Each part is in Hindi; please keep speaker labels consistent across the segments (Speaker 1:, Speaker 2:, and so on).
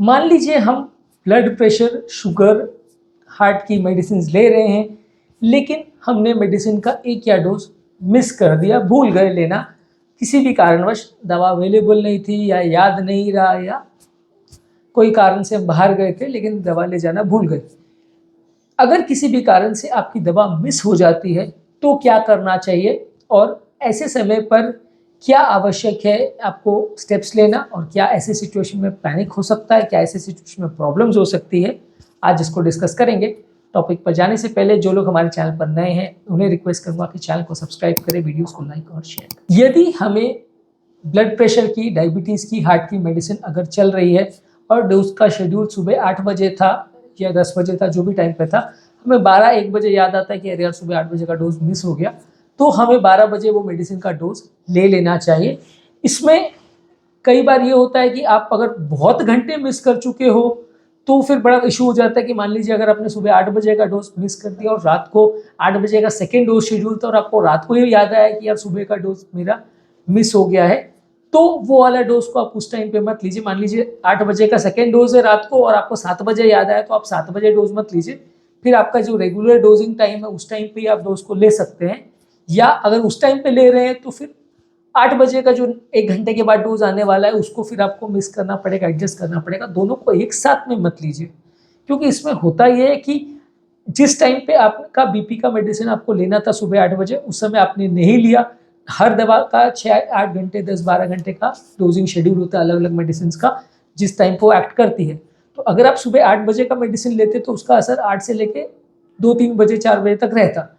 Speaker 1: मान लीजिए हम ब्लड प्रेशर, शुगर, हार्ट की मेडिसिन ले रहे हैं, लेकिन हमने मेडिसिन का एक या डोज मिस कर दिया, भूल गए लेना, किसी भी कारणवश दवा अवेलेबल नहीं थी या याद नहीं रहा या कोई कारण से हम बाहर गए थे लेकिन दवा ले जाना भूल गए। अगर किसी भी कारण से आपकी दवा मिस हो जाती है तो क्या करना चाहिए और ऐसे समय पर क्या आवश्यक है आपको स्टेप्स लेना, और क्या ऐसे सिचुएशन में पैनिक हो सकता है, क्या ऐसे सिचुएशन में प्रॉब्लम्स हो सकती है, आज इसको डिस्कस करेंगे। टॉपिक पर जाने से पहले जो लोग हमारे चैनल पर नए हैं उन्हें रिक्वेस्ट करूंगा कि चैनल को सब्सक्राइब करें, वीडियोस को लाइक और शेयर करें। यदि हमें ब्लड प्रेशर की, डायबिटीज़ की, हार्ट की मेडिसिन अगर चल रही है और डोज का शेड्यूल सुबह 8 बजे था या 10 बजे था, जो भी टाइम पे था, हमें 12-1 बजे याद आता है कि अरे यार सुबह 8 बजे का डोज मिस हो गया, तो हमें 12 बजे वो मेडिसिन का डोज ले लेना चाहिए। इसमें कई बार ये होता है कि आप अगर बहुत घंटे मिस कर चुके हो तो फिर बड़ा इशू हो जाता है कि मान लीजिए अगर आपने सुबह 8 बजे का डोज मिस कर दिया और रात को 8 बजे का सेकेंड डोज शेड्यूल था और आपको रात को ही याद आया कि यार सुबह का डोज मेरा मिस हो गया है, तो वो वाला डोज को आप उस टाइम पे मत लीजिए। मान लीजिए 8 बजे का सेकेंड डोज है रात को और आपको 7 बजे याद आया, तो आप 7 बजे डोज मत लीजिए। फिर आपका जो रेगुलर डोजिंग टाइम है उस टाइम पे आप डोज को ले सकते हैं, या अगर उस टाइम पे ले रहे हैं तो फिर 8 बजे का जो 1 घंटे के बाद डोज आने वाला है उसको फिर आपको मिस करना पड़ेगा, एडजस्ट करना पड़ेगा। दोनों को एक साथ में मत लीजिए, क्योंकि इसमें होता ये है कि जिस टाइम पे आपका बीपी का मेडिसिन आपको लेना था सुबह 8 बजे, उस समय आपने नहीं लिया। हर दवा का 6-8 घंटे, 10-12 घंटे का डोजिंग शेड्यूल होता है अलग अलग मेडिसिन का, जिस टाइम पर वो एक्ट करती है। तो अगर आप सुबह 8 बजे का मेडिसिन लेते तो उसका असर 8 से लेके 2-3 बजे, 4 बजे तक रहता।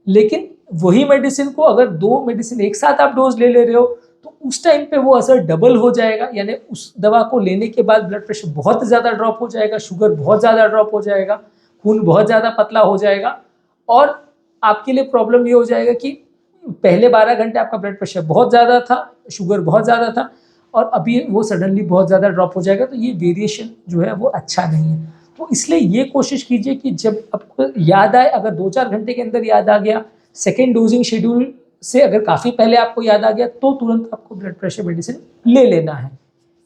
Speaker 1: लेकिन वही मेडिसिन को अगर 2 मेडिसिन एक साथ आप डोज ले रहे हो तो उस टाइम पे वो असर डबल हो जाएगा, यानी उस दवा को लेने के बाद ब्लड प्रेशर बहुत ज़्यादा ड्रॉप हो जाएगा, शुगर बहुत ज़्यादा ड्रॉप हो जाएगा, खून बहुत ज़्यादा पतला हो जाएगा, और आपके लिए प्रॉब्लम ये हो जाएगा कि पहले 12 घंटे आपका ब्लड प्रेशर बहुत ज़्यादा था, शुगर बहुत ज़्यादा था, और अभी वो सडनली बहुत ज़्यादा ड्रॉप हो जाएगा। तो ये वेरिएशन जो है वो अच्छा नहीं है। तो इसलिए ये कोशिश कीजिए कि जब आपको याद आए, अगर 2-4 घंटे के अंदर याद आ गया, सेकेंड डोजिंग शेड्यूल से अगर काफ़ी पहले आपको याद आ गया, तो तुरंत आपको ब्लड प्रेशर मेडिसिन ले लेना है।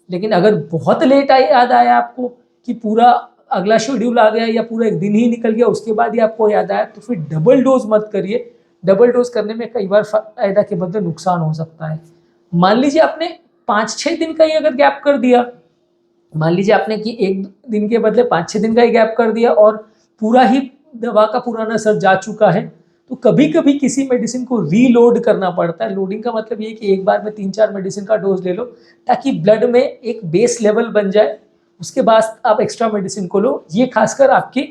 Speaker 1: लेकिन अगर बहुत लेट याद आया आपको कि पूरा अगला शेड्यूल आ गया या पूरा एक दिन ही निकल गया उसके बाद ही आपको याद आया, तो फिर डबल डोज मत करिए। डबल डोज करने में कई बार फायदा के बदले नुकसान हो सकता है। मान लीजिए आपने 5-6 दिन का ही अगर गैप कर दिया, मान लीजिए आपने कि 1 दिन के बदले 5-6 दिन का ही गैप कर दिया और पूरा ही दवा का पुराना असर जा चुका है, तो कभी कभी किसी मेडिसिन को रीलोड करना पड़ता है। लोडिंग का मतलब ये कि एक बार में 3-4 मेडिसिन का डोज ले लो ताकि ब्लड में एक बेस लेवल बन जाए, उसके बाद आप एक्स्ट्रा मेडिसिन को लो। ये खासकर आपकी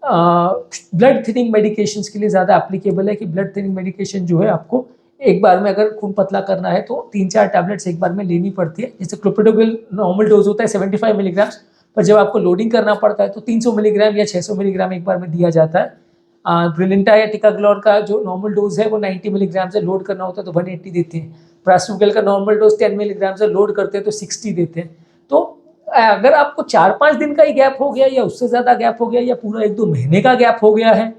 Speaker 1: ब्लड थिनिंग मेडिकेशंस के लिए ज़्यादा एप्लीकेबल है कि ब्लड थिनिंग मेडिकेशन जो है आपको एक बार में अगर खून पतला करना है तो 3-4 टैबलेट्स एक बार में लेनी पड़ती है। जैसे क्लोपिडोग्रिल नॉर्मल डोज होता है 75 मिलीग्राम, पर जब आपको लोडिंग करना पड़ता है तो 300 मिलीग्राम या 600 मिलीग्राम एक बार में दिया जाता है। ब्रिलिंटा या टिकाग्लोर का जो नॉर्मल डोज है वो 90 मिलीग्राम से लोड करना होता है तो 180 देते हैं। प्रास्टोगेल का नॉर्मल डोज 10 मिलीग्राम से लोड करते हैं तो 60 देते हैं। तो अगर आपको 4-5 दिन का ही गैप हो गया या उससे ज़्यादा गैप हो गया या पूरा 1-2 महीने का गैप हो गया है,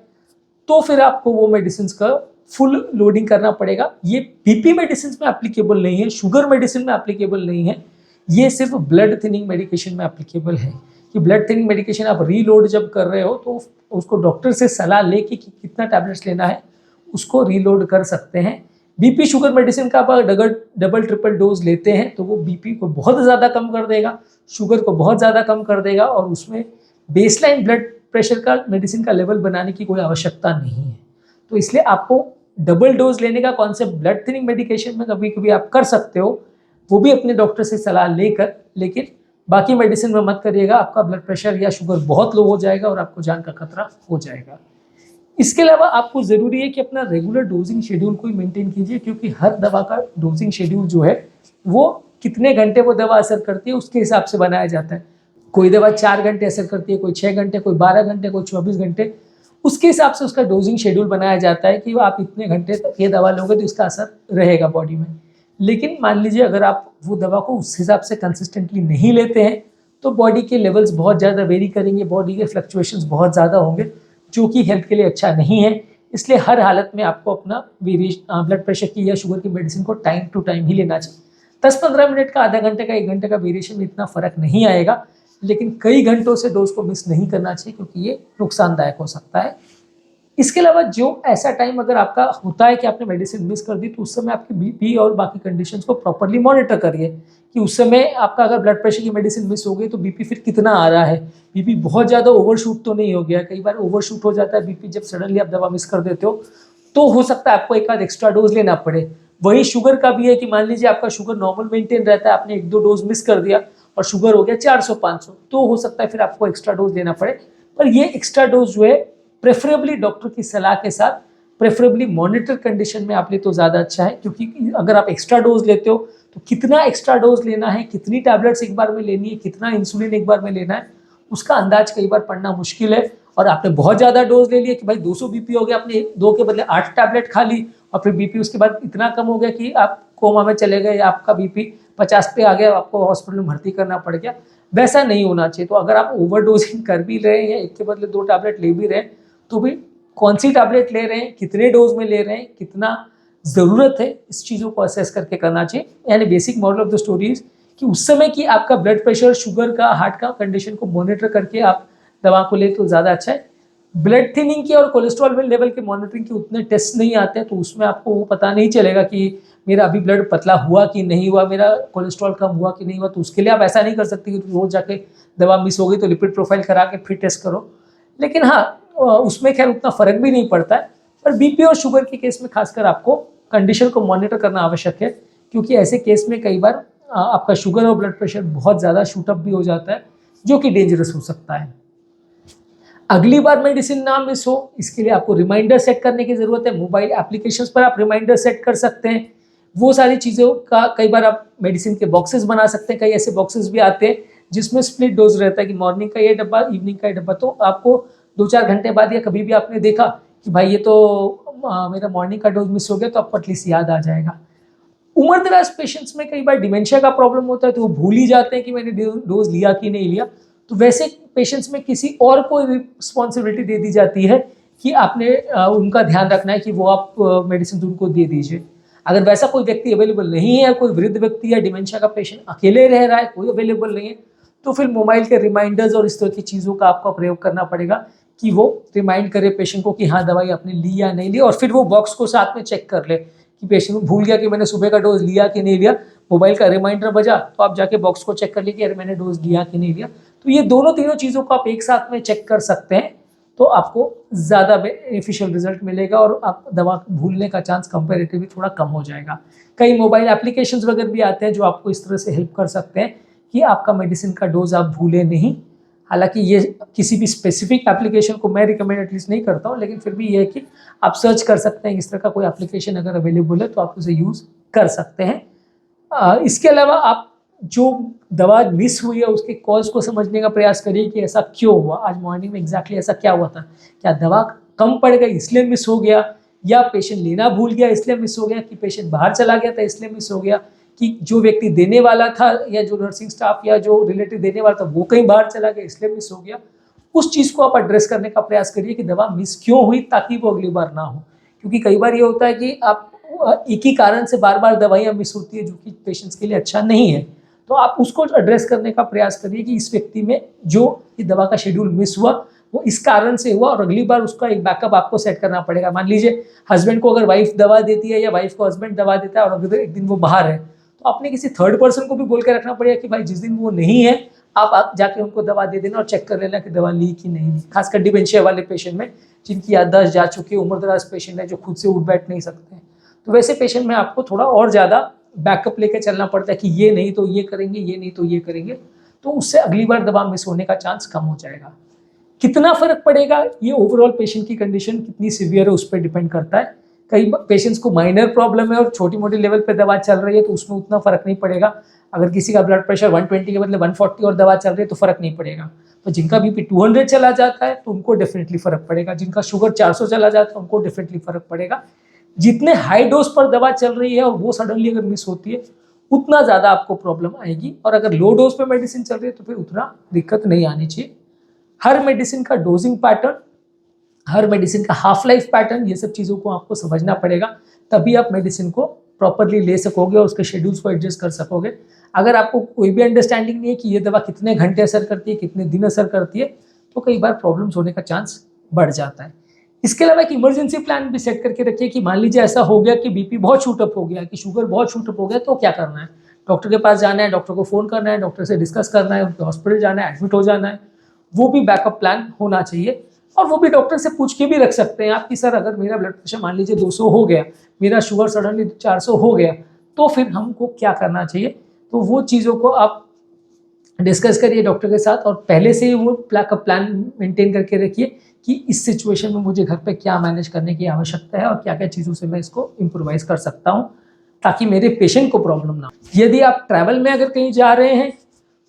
Speaker 1: तो फिर आपको वो मेडिसिन का फुल लोडिंग करना पड़ेगा। ये बीपी मेडिसिन में एप्लीकेबल नहीं है, शुगर मेडिसिन में एप्लीकेबल नहीं है, ये सिर्फ ब्लड थिनिंग मेडिकेशन में एप्लीकेबल है। कि ब्लड थिनिंग मेडिकेशन आप रीलोड जब कर रहे हो तो उसको डॉक्टर से सलाह लेके कि कितना टैबलेट्स लेना है उसको रीलोड कर सकते हैं। बीपी शुगर मेडिसिन का आप अगर डबल ट्रिपल डोज लेते हैं तो वो बीपी को बहुत ज़्यादा कम कर देगा, शुगर को बहुत ज़्यादा कम कर देगा, और उसमें बेसलाइन ब्लड प्रेशर का मेडिसिन का लेवल बनाने की कोई आवश्यकता नहीं है। तो इसलिए आपको डबल डोज लेने का कॉन्सेप्ट ब्लड थिनिंग मेडिकेशन में कभी कभी आप कर सकते हो, वो भी अपने डॉक्टर से सलाह लेकर, लेकिन बाकी मेडिसिन में मत करिएगा। आपका ब्लड प्रेशर या शुगर बहुत लो हो जाएगा और आपको जान का खतरा हो जाएगा। इसके अलावा आपको ज़रूरी है कि अपना रेगुलर डोजिंग शेड्यूल को मेंटेन कीजिए, क्योंकि हर दवा का डोजिंग शेड्यूल जो है वो कितने घंटे वो दवा असर करती है उसके हिसाब से बनाया जाता है। कोई दवा 4 घंटे असर करती है, कोई 6 घंटे, कोई 12 घंटे, कोई 24 घंटे, उसके हिसाब से उसका डोजिंग शेड्यूल बनाया जाता है कि आप इतने घंटे तक ये दवा लोगे तो इसका असर रहेगा बॉडी में। लेकिन मान लीजिए अगर आप वो दवा को उस हिसाब से कंसिस्टेंटली नहीं लेते हैं तो बॉडी के लेवल्स बहुत ज़्यादा वेरी करेंगे, बॉडी के फ्लक्चुएशंस बहुत ज़्यादा होंगे, जो कि हेल्थ के लिए अच्छा नहीं है। इसलिए हर हालत में आपको अपना ब्लड प्रेशर की या शुगर की मेडिसिन को टाइम टू टाइम ही लेना चाहिए। 10-15 मिनट का, आधा घंटे का, 1 घंटे का वेरिएशन में इतना फ़र्क नहीं आएगा, लेकिन कई घंटों से डोज को मिस नहीं करना चाहिए क्योंकि ये नुकसानदायक हो सकता है। इसके अलावा जो ऐसा टाइम अगर आपका होता है कि आपने मेडिसिन मिस कर दी, तो उस समय आपकी बीपी और बाकी कंडीशंस को प्रॉपर्ली मॉनिटर करिए कि उस समय आपका अगर ब्लड प्रेशर की मेडिसिन मिस हो गई तो बीपी फिर कितना आ रहा है, बीपी बहुत ज़्यादा ओवरशूट तो नहीं हो गया। कई बार ओवरशूट हो जाता है बीपी, जब सडनली आप दवा मिस कर देते हो तो हो सकता है आपको एक आध एक्स्ट्रा डोज लेना पड़े। वही शुगर का भी है कि मान लीजिए आपका शुगर नॉर्मल मेंटेन रहता है, आपने 1-2 डोज मिस कर दिया और शुगर हो गया 400-500, तो हो सकता है फिर आपको एक्स्ट्रा डोज लेना पड़े। पर ये एक्स्ट्रा डोज जो है प्रेफरेबली डॉक्टर की सलाह के साथ, प्रेफरेबली मॉनिटर कंडीशन में आप ले तो ज़्यादा अच्छा है, क्योंकि अगर आप एक्स्ट्रा डोज लेते हो तो कितना एक्स्ट्रा डोज लेना है, कितनी टैबलेट्स एक बार में लेनी है, कितना इंसुलिन एक बार में लेना है, उसका अंदाज कई बार पड़ना मुश्किल है। और आपने बहुत ज़्यादा डोज ले लिया कि भाई 200 बीपी हो गया, आपने 2 के बदले 8 टैबलेट खा ली और फिर बीपी उसके बाद इतना कम हो गया कि आप कोमा में चले गए या आपका बीपी 50 पे आ गया, आपको हॉस्पिटल में भर्ती करना पड़ गया। वैसा नहीं होना चाहिए। तो अगर आप ओवरडोजिंग कर भी रहे हैं या एक के बदले 2 टैबलेट ले भी रहे हैं, तो भी कौन सी टैबलेट ले रहे हैं, कितने डोज में ले रहे हैं, कितना ज़रूरत है, इस चीज़ों को असेस करके करना चाहिए। यानी basic model of the story is कि उस समय की आपका ब्लड प्रेशर, शुगर का, हार्ट का कंडीशन को मॉनिटर करके आप दवा को ले तो ज़्यादा अच्छा है। ब्लड थिनिंग की और कोलेस्ट्रॉल लेवल के मॉनिटरिंग के उतने टेस्ट नहीं आते हैं, तो उसमें आपको वो पता नहीं चलेगा कि मेरा अभी ब्लड पतला हुआ कि नहीं हुआ, मेरा कोलेस्ट्रॉल कम हुआ कि नहीं हुआ। तो उसके लिए आप ऐसा नहीं कर सकते कि रोज जाके दवा मिस हो गई तो लिपिड प्रोफाइल करा के फिर टेस्ट करो। लेकिन हाँ, उसमें खैर उतना फर्क भी नहीं पड़ता है। पर बीपी और शुगर के केस में खासकर आपको कंडीशन को मॉनिटर करना आवश्यक है, क्योंकि ऐसे केस में कई बार आपका शुगर और ब्लड प्रेशर बहुत ज़्यादा शूटअप भी हो जाता है, जो कि डेंजरस हो सकता है। अगली बार मेडिसिन ना मिस हो, इसके लिए आपको रिमाइंडर सेट करने की ज़रूरत है। मोबाइल एप्लीकेशंस पर आप रिमाइंडर सेट कर सकते हैं। वो सारी चीज़ों का कई बार आप मेडिसिन के बॉक्सेस बना सकते हैं। कई ऐसे बॉक्सेस भी आते हैं जिसमें स्प्लिट डोज रहता है कि मॉर्निंग का ये डब्बा, इवनिंग का ये डब्बा। तो आपको 2-4 घंटे बाद या कभी भी आपने देखा कि भाई ये तो मेरा मॉर्निंग का डोज मिस हो गया, तो आपको एटलीस्ट याद आ जाएगा। उम्रदराज पेशेंट्स में कई बार डिमेंशिया का प्रॉब्लम होता है, तो वो भूल ही जाते हैं कि मैंने डोज लिया कि नहीं लिया। तो वैसे पेशेंट्स में किसी और को रिस्पॉन्सिबिलिटी दे दी जाती है कि आपने उनका ध्यान रखना है कि वो आप मेडिसिन उनको दे दीजिए। अगर वैसा कोई व्यक्ति अवेलेबल नहीं है, कोई वृद्ध व्यक्ति या डिमेंशिया का पेशेंट अकेले रह रहा है, कोई अवेलेबल नहीं है, तो फिर मोबाइल के रिमाइंडर्स और इस तरह की चीज़ों का आपको प्रयोग करना पड़ेगा कि वो रिमाइंड करे पेशेंट को कि हाँ दवाई आपने ली या नहीं ली, और फिर वो बॉक्स को साथ में चेक कर ले कि पेशेंट भूल गया कि मैंने सुबह का डोज लिया कि नहीं लिया। मोबाइल का रिमाइंडर बजा तो आप जाके बॉक्स को चेक कर लीजिए कि अरे मैंने डोज लिया कि नहीं लिया। तो ये दोनों तीनों चीज़ों को आप एक साथ में चेक कर सकते हैं, तो आपको ज़्यादा बेनिफिशियल रिजल्ट मिलेगा और आप दवा भूलने का चांस कंपैरेटिवली थोड़ा कम हो जाएगा। कई मोबाइल एप्लीकेशंस वगैरह भी आते हैं जो आपको इस तरह से हेल्प कर सकते हैं कि आपका मेडिसिन का डोज आप भूलें नहीं। हालांकि ये किसी भी स्पेसिफिक एप्लीकेशन को मैं रिकमेंड एटलीस्ट नहीं करता हूँ, लेकिन फिर भी ये है कि आप सर्च कर सकते हैं। इस तरह का कोई एप्लीकेशन अगर अवेलेबल है तो आप उसे यूज़ कर सकते हैं। इसके अलावा आप जो दवा मिस हुई है उसके कॉज को समझने का प्रयास करिए कि ऐसा क्यों हुआ, आज मॉर्निंग में एग्जैक्टली ऐसा क्या हुआ था। क्या दवा कम पड़ गई इसलिए मिस हो गया, या पेशेंट लेना भूल गया इसलिए मिस हो गया, कि पेशेंट बाहर चला गया था इसलिए मिस हो गया, कि जो व्यक्ति देने वाला था या जो नर्सिंग स्टाफ या जो रिलेटिव देने वाला था वो कहीं बाहर चला गया इसलिए मिस हो गया। उस चीज़ को आप एड्रेस करने का प्रयास करिए कि दवा मिस क्यों हुई, ताकि वो अगली बार ना हो। क्योंकि कई बार ये होता है कि आप एक ही कारण से बार बार दवाइयाँ मिस होती है, जो कि पेशेंट्स के लिए अच्छा नहीं है। तो आप उसको एड्रेस करने का प्रयास करिए कि इस व्यक्ति में जो ये दवा का शेड्यूल मिस हुआ वो इस कारण से हुआ, और अगली बार उसका एक बैकअप आपको सेट करना पड़ेगा। मान लीजिए हस्बैंड को अगर वाइफ दवा देती है या वाइफ को हस्बैंड दवा देता है और अगर एक दिन वो बाहर है, तो आपने किसी थर्ड पर्सन को भी बोल के रखना पड़ेगा कि भाई जिस दिन वो नहीं है आप जाके उनको दवा दे देना और चेक कर लेना कि दवा ली कि नहीं ली। खासकर डिमेंशिया वाले पेशेंट में, जिनकी याददाश्त जा चुकी है, उम्रदराज पेशेंट है जो खुद से उठ बैठ नहीं सकते हैं, तो वैसे पेशेंट में आपको थोड़ा और ज़्यादा बैकअप लेकर चलना पड़ता है कि ये नहीं तो ये करेंगे, ये नहीं तो ये करेंगे। तो उससे अगली बार दवा मिस होने का चांस कम हो जाएगा। कितना फर्क पड़ेगा, ये ओवरऑल पेशेंट की कंडीशन कितनी सीवियर है उस पर डिपेंड करता है। कई पेशेंट्स को माइनर प्रॉब्लम है और छोटी मोटी लेवल पे दवा चल रही है तो उसमें उतना फर्क नहीं पड़ेगा। अगर किसी का ब्लड प्रेशर 120 के बदले 140 और दवा चल रही है तो फर्क नहीं पड़ेगा। तो जिनका बीपी 200 चला जाता है तो उनको डेफिनेटली फर्क पड़ेगा, जिनका शुगर 400 चला जाता है उनको डेफिनेटली फर्क पड़ेगा। जितने हाई डोज पर दवा चल रही है और वो सडनली अगर मिस होती है उतना ज़्यादा आपको प्रॉब्लम आएगी, और अगर लो डोज पे मेडिसिन चल रही है तो फिर उतना दिक्कत नहीं आनी चाहिए। हर मेडिसिन का डोजिंग पैटर्न, हर मेडिसिन का हाफ लाइफ पैटर्न, ये सब चीज़ों को आपको समझना पड़ेगा, तभी आप मेडिसिन को प्रॉपरली ले सकोगे और उसके शेड्यूल्स को एडजस्ट कर सकोगे। अगर आपको कोई भी अंडरस्टैंडिंग नहीं है कि ये दवा कितने घंटे असर करती है, कितने दिन असर करती है, तो कई बार प्रॉब्लम्स होने का चांस बढ़ जाता है। इसके अलावा एक इमरजेंसी प्लान भी सेट करके रखिए कि मान लीजिए ऐसा हो गया कि बीपी बहुत शूट अप हो गया, कि शुगर बहुत शूट अप हो गया, तो क्या करना है? डॉक्टर के पास जाना है, डॉक्टर को फ़ोन करना है, डॉक्टर से डिस्कस करना है, उनके हॉस्पिटल जाना है, एडमिट हो जाना है। वो भी बैकअप प्लान होना चाहिए और वो भी डॉक्टर से पूछ के भी रख सकते हैं आप कि सर अगर मेरा ब्लड प्रेशर मान लीजिए 200 हो गया, मेरा शुगर सडनली 400 हो गया, तो फिर हमको क्या करना चाहिए? तो वो चीज़ों को आप डिस्कस करिए डॉक्टर के साथ और पहले से ही वो बैकअप प्लान मेंटेन करके रखिए कि इस सिचुएशन में मुझे घर पे क्या मैनेज करने की आवश्यकता है और क्या-क्या चीज़ों से मैं इसको इम्प्रोवाइज कर सकता हूँ, ताकि मेरे पेशेंट को प्रॉब्लम ना हो। यदि आप ट्रैवल में अगर कहीं जा रहे हैं,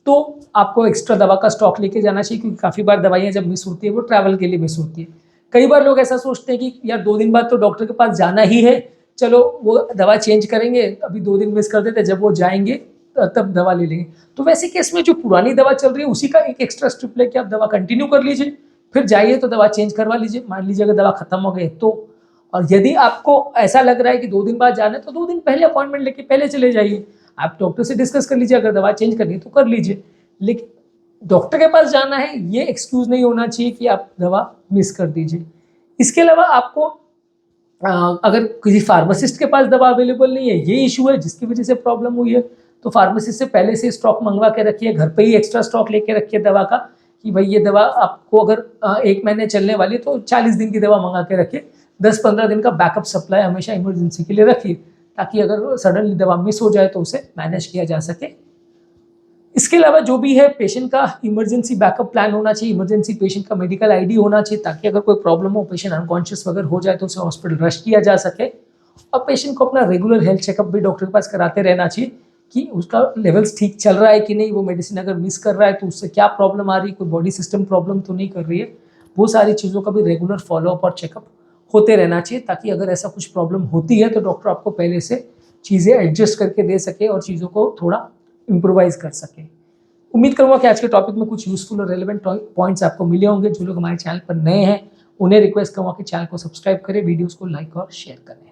Speaker 1: तो आपको एक्स्ट्रा दवा का स्टॉक लेके जाना चाहिए, क्योंकि काफ़ी बार दवाइयाँ जब मिस होती है वो ट्रैवल के लिए मिस होती है। कई बार लोग ऐसा सोचते हैं कि यार 2 दिन बाद तो डॉक्टर के पास जाना ही है, चलो वो दवा चेंज करेंगे, अभी 2 दिन मिस कर देते, जब वो जाएँगे तब दवा ले लेंगे। तो वैसे केस में जो पुरानी दवा चल रही है उसी का एक एक्स्ट्रा स्ट्रिप लेके आप दवा कंटिन्यू कर लीजिए, फिर जाइए तो दवा चेंज करवा लीजिए। मान लीजिए अगर दवा खत्म हो गई तो, और यदि आपको ऐसा लग रहा है कि 2 दिन बाद जाना है तो 2 दिन पहले अपॉइंटमेंट लेके पहले चले जाइए। आप डॉक्टर से डिस्कस कर लीजिए, अगर दवा चेंज करनी है तो कर लीजिए। लेकिन डॉक्टर के पास जाना है ये एक्सक्यूज नहीं होना चाहिए कि आप दवा मिस कर दीजिए। इसके अलावा आपको अगर किसी फार्मासिस्ट के पास दवा अवेलेबल नहीं है, ये इशू है जिसकी वजह से प्रॉब्लम हुई है, तो फार्मासिस्ट से पहले से स्टॉक मंगवा के रखिए, घर पे ही एक्स्ट्रा स्टॉक लेके रखिए दवा का, कि भाई ये दवा आपको अगर 1 महीने चलने वाली तो 40 दिन की दवा मंगा के रखिए। 10-15 दिन का बैकअप सप्लाई हमेशा इमरजेंसी के लिए रखिए, ताकि अगर सडनली दवा मिस हो जाए तो उसे मैनेज किया जा सके। इसके अलावा जो भी है, पेशेंट का इमरजेंसी बैकअप प्लान होना चाहिए, इमरजेंसी पेशेंट का मेडिकल आईडी होना चाहिए, ताकि अगर कोई प्रॉब्लम हो, पेशेंट अनकॉन्शियस वगैरह हो जाए तो उसे हॉस्पिटल रश किया जा सके। और पेशेंट को अपना रेगुलर हेल्थ चेकअप भी डॉक्टर के पास कराते रहना चाहिए कि उसका लेवल्स ठीक चल रहा है कि नहीं, वो मेडिसिन अगर मिस कर रहा है तो उससे क्या प्रॉब्लम आ रही है, कोई बॉडी सिस्टम प्रॉब्लम तो नहीं कर रही है। वो सारी चीज़ों का भी रेगुलर फॉलोअप और चेकअप होते रहना चाहिए, ताकि अगर ऐसा कुछ प्रॉब्लम होती है तो डॉक्टर आपको पहले से चीज़ें एडजस्ट करके दे सके और चीज़ों को थोड़ा इम्प्रोवाइज कर सके। उम्मीद करूंगा कि आज के टॉपिक में कुछ यूजफुल और रेलेवेंट पॉइंट्स आपको मिले होंगे। जो लोग हमारे चैनल पर नए हैं उन्हें रिक्वेस्ट करूंगा कि चैनल को सब्सक्राइब करें, वीडियोस को लाइक और शेयर करें।